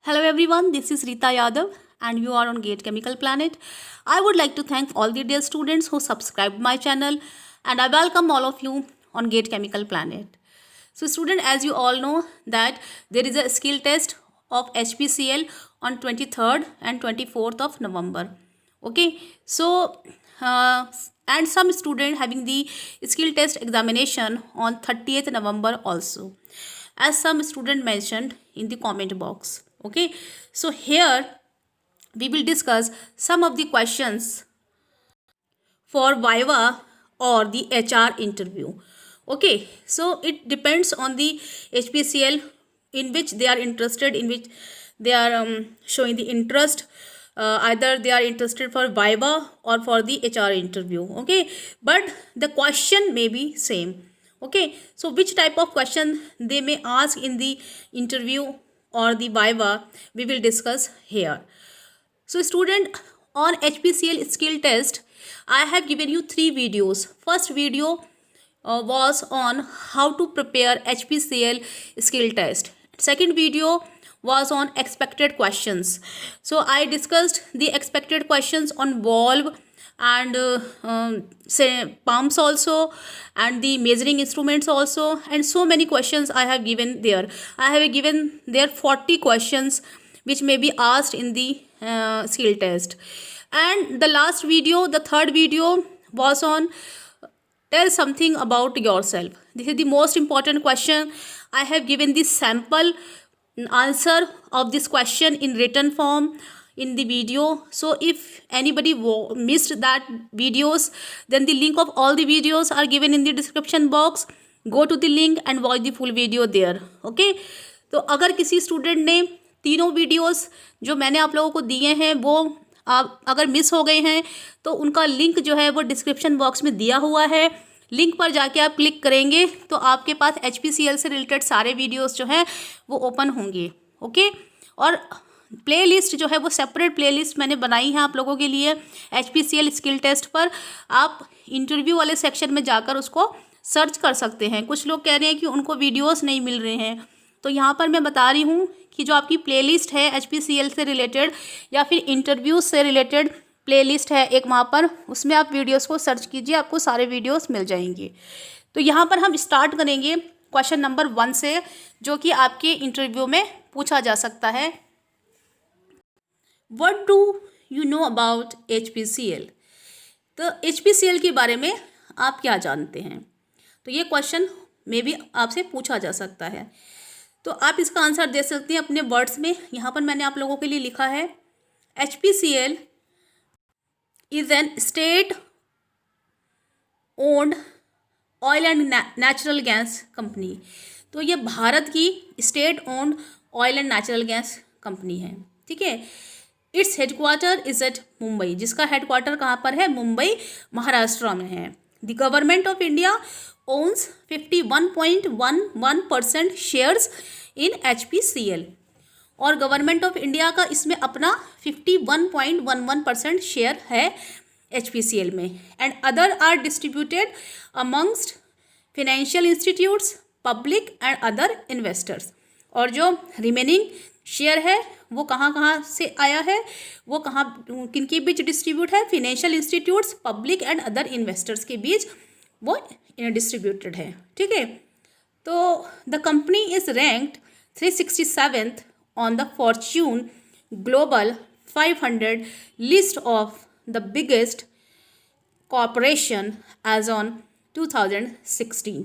Hello everyone, this is Rita Yadav and you are on Gate Chemical Planet. I would like to thank all the dear students who subscribed my channel and I welcome all of you on Gate Chemical Planet. So student, as you all know that there is a skill test of HPCL on 23rd and 24th of November. Okay, so and some student having the skill test examination on 30th November also, as some student mentioned in the comment box. Okay, so here we will discuss some of the questions for Viva or the HR interview. Okay, so it depends on the HPCL in which they are interested, in which they are showing the interest. Either they are interested for Viva or for the HR interview. Okay, but the question may be same. Okay, so which type of question they may ask in the interview or the Viva, we will discuss here. So student, on HPCL skill test, I have given you 3 videos. First video was on how to prepare HPCL skill test. Second video was on expected questions. So I discussed the expected questions on valve and say pumps also, and the measuring instruments also, and so many questions I have given there. I have given there 40 questions which may be asked in the skill test. And the last video, the third video, was on tell something about yourself. This is the most important question. I have given the sample answer of this question in written form in the video. So if anybody missed that videos, then the link of all the videos are given in the description box. Go to the link and watch the full video there. Okay, तो अगर किसी student ने तीनों videos जो मैंने आप लोगों को दिए हैं वो आप अगर मिस हो गए हैं तो उनका लिंक जो है वो डिस्क्रिप्शन बॉक्स में दिया हुआ है। लिंक पर जाके आप क्लिक करेंगे तो आपके पास HPCL से रिलेटेड सारे वीडियोस जो हैं वो ओपन होंगे। ओके, और प्लेलिस्ट जो है वो सेपरेट प्लेलिस्ट मैंने बनाई है आप लोगों के लिए HPCL स्किल टेस्ट पर। आप इंटरव्यू वाले सेक्शन में जाकर उसको सर्च कर सकते हैं। कुछ लोग कह रहे हैं कि उनको वीडियोस नहीं मिल रहे हैं, तो यहाँ पर मैं बता रही हूँ कि जो आपकी प्लेलिस्ट है HPCL से रिलेटेड या फिर इंटरव्यू से रिलेटेड प्लेलिस्ट है एक वहाँ पर, उसमें आप वीडियोस को सर्च कीजिए, आपको सारे वीडियोस मिल जाएंगे। तो यहाँ पर हम स्टार्ट करेंगे क्वेश्चन नंबर 1 से, जो कि आपके इंटरव्यू में पूछा जा सकता है। What do you know about HPCL? तो HPCL के बारे में आप क्या जानते हैं? तो ये क्वेश्चन में भी आपसे पूछा जा सकता है, तो आप इसका आंसर दे सकते हैं अपने वर्ड्स में। यहाँ पर मैंने आप लोगों के लिए लिखा है HPCL is an state owned oil and natural gas company. तो ये भारत की state owned oil and natural gas company है। ठीक है, it's headquarter is at Mumbai, जिसका हेडक्वार्टर कहाँ पर है? मुंबई, महाराष्ट्र में है। The government of India owns 51.11% shares in HPCL, और गवर्नमेंट ऑफ इंडिया का इसमें अपना 51.11% शेयर है HPCL में। And other are distributed amongst financial institutes, public and other investors. और जो रिमेनिंग शेयर है वो कहाँ कहाँ से आया है, वो कहाँ किनके बीच डिस्ट्रीब्यूट है? Financial institutes, public and other investors के बीच वो डिस्ट्रीब्यूटेड है। ठीक है, तो the company is ranked 367th on the Fortune global 500 list of the biggest corporation as on 2016।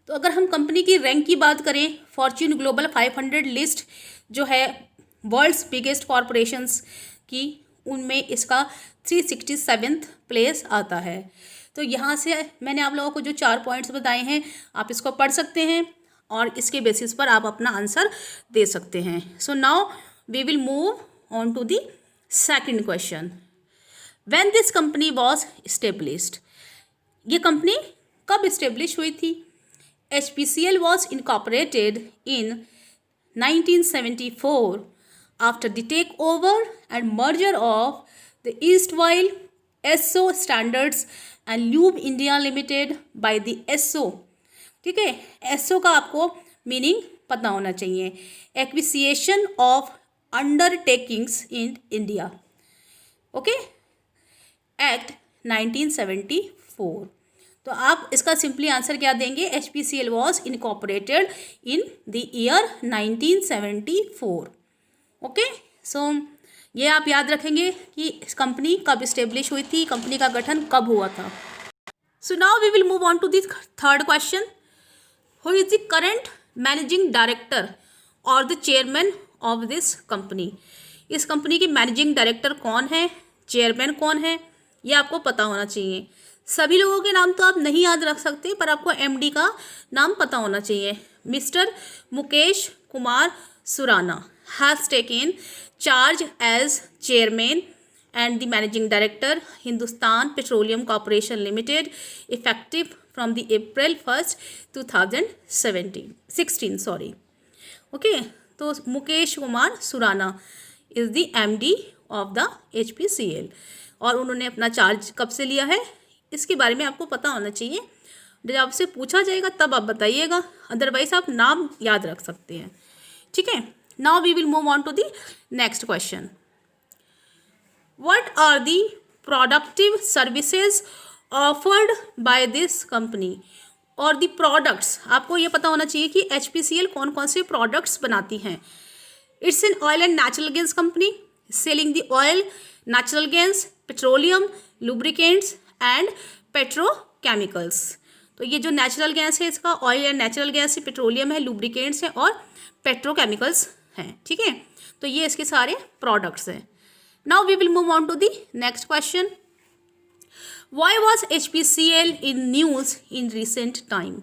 तो अगर हम कंपनी की रैंक की बात करें, फॉर्च्यून ग्लोबल 500 लिस्ट जो है वर्ल्ड्स बिगेस्ट कॉरपोरेशंस की, उनमें इसका 367th प्लेस आता है। तो यहाँ से मैंने आप लोगों को जो 4 पॉइंट्स बताए हैं आप इसको पढ़ सकते हैं और इसके बेसिस पर आप अपना आंसर दे सकते हैं। So now we will move on to the second question. When this company was established, ये कंपनी कब इस्टेब्लिश हुई थी? HPCL was incorporated in 1974 after the takeover and merger of the ईस्टवाइल Esso standards and lube India limited by the Esso. ठीक है, Esso का आपको meaning पता होना चाहिए। Acquisition of undertakings in India, okay, act 1974। तो आप इसका सिंपली आंसर क्या देंगे? HPCL was incorporated in the year 1974। Okay, so ये आप याद रखेंगे कि इस कंपनी कब इस्टेब्लिश हुई थी, कंपनी का गठन कब हुआ था। So now we will move on to the third question. Who is the current managing director और the chairman of this company? इस कंपनी के मैनेजिंग डायरेक्टर कौन है, चेयरमैन कौन है, ये आपको पता होना चाहिए। सभी लोगों के नाम तो आप नहीं याद रख सकते, पर आपको MD का नाम पता होना चाहिए। Mister Mukesh Kumar Surana has taken charge as chairman and the managing director Hindustan Petroleum Corporation Limited effective from the April 1st 2016 sorry, okay, तो Mukesh Kumar Surana is the MD of the HPCL और उन्होंने अपना चार्ज कब से लिया है इसके बारे में आपको पता होना चाहिए। जब आपसे पूछा जाएगा तब आप बताइएगा, अदरवाइज आप नाम याद रख सकते हैं, ठीक है। Now we will move on to the next question. What are the productive services offered by this company? और the products, आपको ये पता होना चाहिए कि HPCL कौन कौन से products बनाती हैं। It's an oil and natural gas company selling the oil, natural gas, petroleum, lubricants and petrochemicals। तो ये जो नेचुरल गैस है इसका ऑयल एंड नेचुरल गैस है, पेट्रोलियम है, लुब्रिकेंट्स है और पेट्रोकेमिकल्स हैं, ठीक है। तो ये इसके सारे प्रोडक्ट्स हैं। Now we will move on to the next question. Why was HPCL in news in recent time?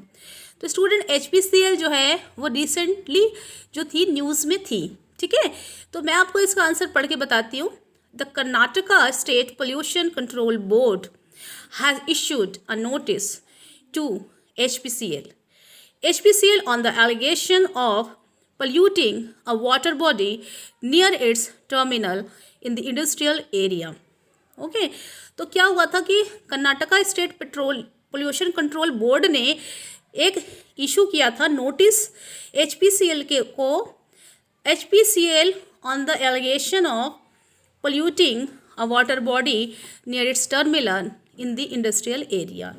तो स्टूडेंट HPCL जो है वो रिसेंटली जो थी न्यूज़ में थी, ठीक है। तो मैं आपको इसका आंसर पढ़ के बताती हूँ। The Karnataka state pollution control board has issued a notice to HPCL on the allegation of polluting a water body near its terminal in the industrial area, okay. तो क्या हुआ था कि Karnataka state petrol pollution control board ने एक issue किया था notice HPCL on the allegation of polluting a water body near its terminal in the industrial area,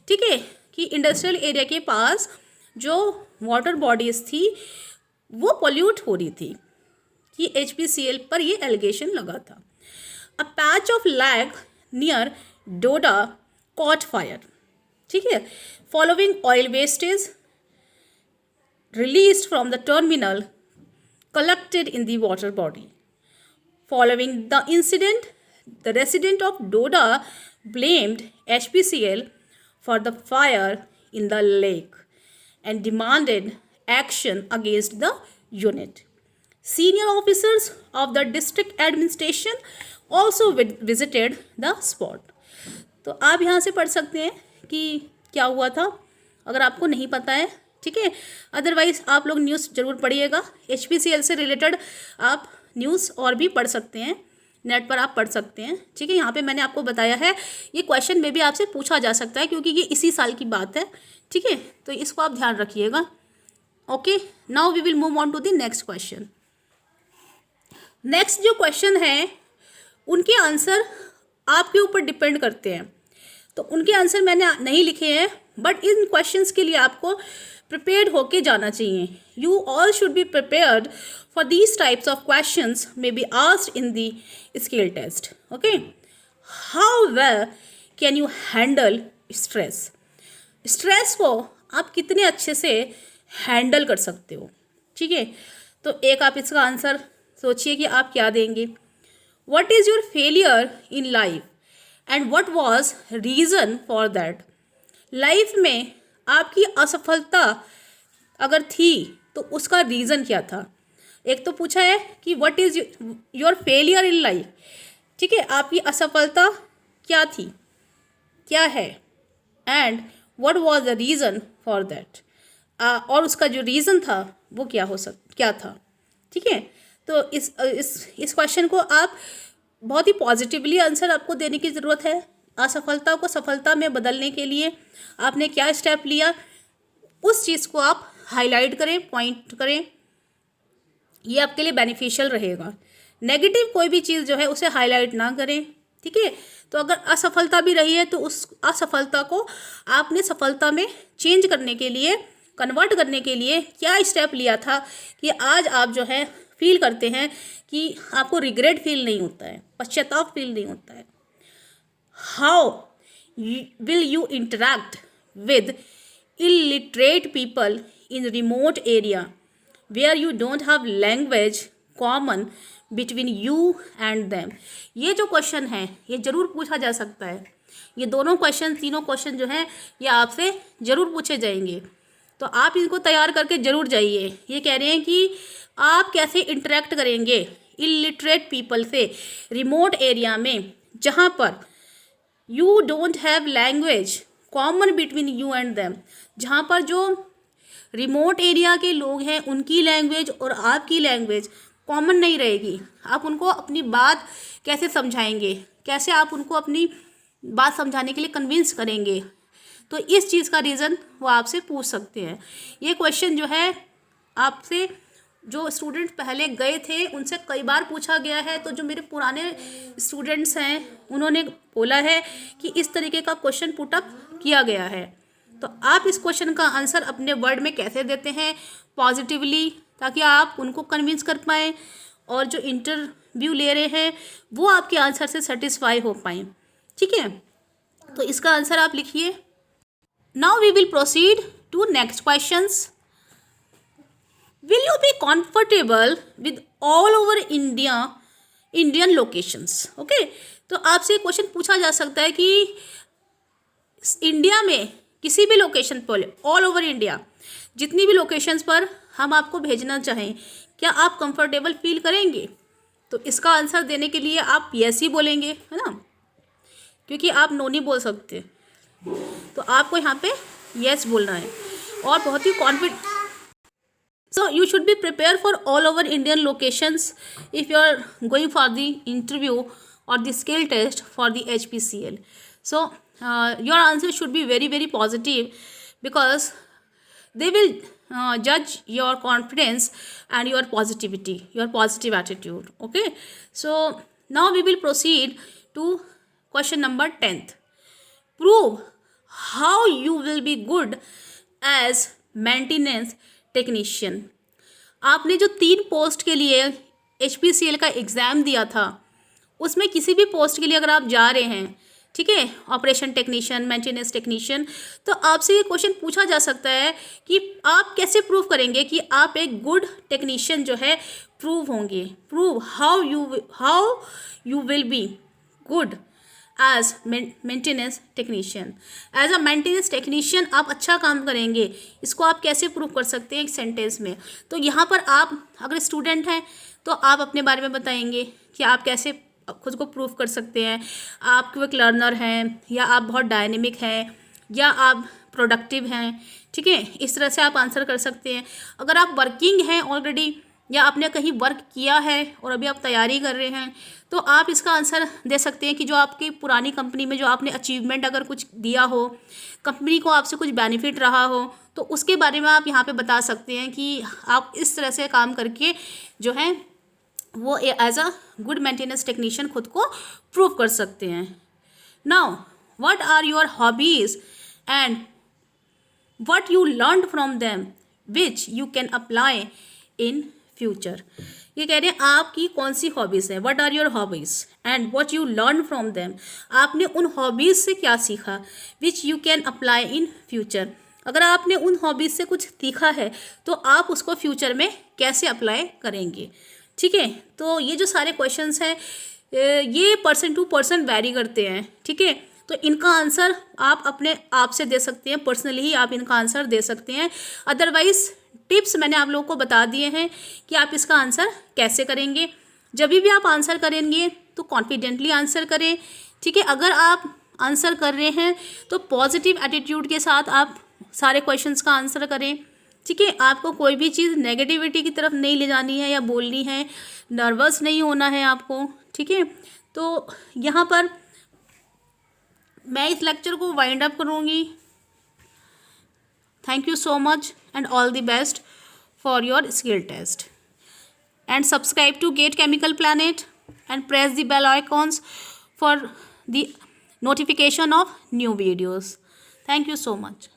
ठीक है, कि इंडस्ट्रियल एरिया के पास जो वाटर बॉडीज़ थी वो पोल्यूट हो रही थी, कि HPCL पर ये एलिगेशन लगा था। A patch of lag near Doda cot fire, ठीक है, following oil wastage released from the terminal collected in the water body. Following the incident the resident of Doda blamed HPCL for the fire in the lake and demanded action against the unit. Senior officers of the district administration also visited the spot। तो आप यहाँ से पढ़ सकते हैं कि क्या हुआ था, अगर आपको नहीं पता है, ठीक है। अदरवाइज आप लोग न्यूज़ ज़रूर पढ़िएगा। HPCL से रिलेटेड आप न्यूज़ और भी पढ़ सकते हैं, नेट पर आप पढ़ सकते हैं, ठीक है। यहाँ पे मैंने आपको बताया है, ये क्वेश्चन में भी आपसे पूछा जा सकता है क्योंकि ये इसी साल की बात है, ठीक है। तो इसको आप ध्यान रखिएगा, okay. Now we will move on to the next question. Next जो क्वेश्चन है उनके आंसर आपके ऊपर डिपेंड करते हैं, तो उनके आंसर मैंने नहीं लिखे हैं, बट इन क्वेश्चंस के लिए आपको प्रिपेयर्ड होके जाना चाहिए। You all should be prepared for these types of questions may be asked in the skill test, okay. How well can you handle stress? Stress को आप कितने अच्छे से हैंडल कर सकते हो, ठीक है। तो एक आप इसका आंसर सोचिए कि आप क्या देंगे। What is your failure in life and what was reason for that? Life में आपकी असफलता अगर थी तो उसका रीज़न क्या था? एक तो पूछा है कि what is your failure in life, ठीक है, आपकी असफलता क्या थी, क्या है, and what was the reason for that, और उसका जो रीज़न था वो क्या था, ठीक है। तो इस क्वेश्चन को आप बहुत ही पॉजिटिवली आंसर आपको देने की ज़रूरत है। असफलता को सफलता में बदलने के लिए आपने क्या स्टेप लिया, उस चीज़ को आप हाईलाइट करें, पॉइंट करें, ये आपके लिए बेनिफिशियल रहेगा। नेगेटिव कोई भी चीज़ जो है उसे हाईलाइट ना करें, ठीक है। तो अगर असफलता भी रही है तो उस असफलता को आपने सफलता में चेंज करने के लिए, कन्वर्ट करने के लिए क्या स्टेप लिया था कि आज आप जो है फील करते हैं कि आपको रिग्रेट फील नहीं होता है, पश्चाताप फील नहीं होता है। How will you interact with illiterate people in remote area where you don't have language common between you and them। ये जो क्वेश्चन है ये ज़रूर पूछा जा सकता है। ये दोनों क्वेश्चन, तीनों क्वेश्चन जो हैं ये आपसे ज़रूर पूछे जाएंगे, तो आप इनको तैयार करके ज़रूर जाइए। ये कह रहे हैं कि आप कैसे इंटरेक्ट करेंगे इलिटरेट पीपल से रिमोट एरिया में, जहाँ पर you don't have language common between you and them, जहाँ पर जो रिमोट एरिया के लोग हैं उनकी लैंग्वेज और आपकी लैंग्वेज कॉमन नहीं रहेगी। आप उनको अपनी बात कैसे समझाएंगे, कैसे आप उनको अपनी बात समझाने के लिए कन्विंस करेंगे, तो इस चीज़ का रीज़न वो आपसे पूछ सकते हैं। ये क्वेश्चन जो है आपसे जो स्टूडेंट पहले गए थे उनसे कई बार पूछा गया है, तो जो मेरे पुराने स्टूडेंट्स हैं उन्होंने बोला है कि इस तरीके का क्वेश्चन पुटअप किया गया है। तो आप इस क्वेश्चन का आंसर अपने वर्ड में कैसे देते हैं पॉजिटिवली, ताकि आप उनको कन्विंस कर पाएँ और जो इंटरव्यू ले रहे हैं वो आपके आंसर से सेटिस्फाई हो पाएँ, ठीक है। तो इसका आंसर आप लिखिए। Now we will proceed to next questions. Will you be comfortable with all over Indian locations? Okay, तो आपसे क्वेश्चन पूछा जा सकता है कि इंडिया में किसी भी लोकेशन पर, ऑल ओवर इंडिया जितनी भी लोकेशंस पर हम आपको भेजना चाहें, क्या आप कंफर्टेबल फील करेंगे? तो इसका आंसर देने के लिए आप यस ही बोलेंगे, है ना, क्योंकि आप नो नहीं बोल सकते। तो आपको यहाँ पे यस बोलना है और बहुत ही confident. So you should be prepared for all over Indian locations if you are going for the interview or the skill test for the HPCL. So your answer should be very, very positive, because they will judge your confidence and your positivity, your positive attitude. Okay. So now we will proceed to question number 10th. Prove how you will be good as maintenance technician. आपने जो 3 post के लिए HPCL का exam दिया था उसमें किसी भी पोस्ट के लिए अगर आप जा रहे हैं, ठीक है, ऑपरेशन टेक्नीशियन, मेंटेनेंस टेक्नीशियन, तो आपसे ये क्वेश्चन पूछा जा सकता है कि आप कैसे प्रूव करेंगे कि आप एक गुड टेक्नीशियन जो है प्रूव होंगे। Prove how you will be good as maintenance technician. As a maintenance technician आप अच्छा काम करेंगे, इसको आप कैसे प्रूव कर सकते हैं एक सेंटेंस में? तो यहाँ पर आप अगर स्टूडेंट हैं तो आप अपने बारे में बताएंगे कि आप कैसे खुद को प्रूव कर सकते हैं। आप क्विक लर्नर हैं, या आप बहुत डायनेमिक हैं, या आप प्रोडक्टिव हैं, ठीक है, इस तरह से आप आंसर कर सकते हैं। अगर आप वर्किंग हैं ऑलरेडी, या आपने कहीं वर्क किया है और अभी आप तैयारी कर रहे हैं, तो आप इसका आंसर दे सकते हैं कि जो आपकी पुरानी कंपनी में जो आपने अचीवमेंट अगर कुछ दिया हो, कंपनी को आपसे कुछ बेनिफिट रहा हो, तो उसके बारे में आप यहाँ पे बता सकते हैं कि आप इस तरह से काम करके जो है वो as a good maintenance technician खुद को प्रूव कर सकते हैं। Now what are your hobbies and what you learn from them which you can apply in future. ये कह रहे हैं आपकी कौन सी हॉबीज़ हैं, what are your hobbies and what you learn from them. आपने उन हॉबीज़ से क्या सीखा, which you can apply in future. अगर आपने उन हॉबीज़ से कुछ सीखा है तो आप उसको फ्यूचर में कैसे अप्लाई करेंगे, ठीक है। तो ये जो सारे क्वेश्चंस हैं ये पर्सन टू पर्सन वैरी करते हैं, ठीक है। तो इनका आंसर आप अपने आप से दे सकते हैं, पर्सनली ही आप इनका आंसर दे सकते हैं। अदरवाइज़ टिप्स मैंने आप लोगों को बता दिए हैं कि आप इसका आंसर कैसे करेंगे। जब भी आप आंसर करेंगे तो कॉन्फिडेंटली आंसर करें, ठीक है। अगर आप आंसर कर रहे हैं तो पॉजिटिव एटीट्यूड के साथ आप सारे क्वेश्चंस का आंसर करें, ठीक है। आपको कोई भी चीज़ नेगेटिविटी की तरफ नहीं ले जानी है या बोलनी है, नर्वस नहीं होना है आपको, ठीक है। तो यहाँ पर मैं इस लेक्चर को वाइंड अप करूँगी। Thank you so much and all the best for your skill test. And subscribe to Gate Chemical Planet and press the bell icons for the notification of new videos. Thank you so much.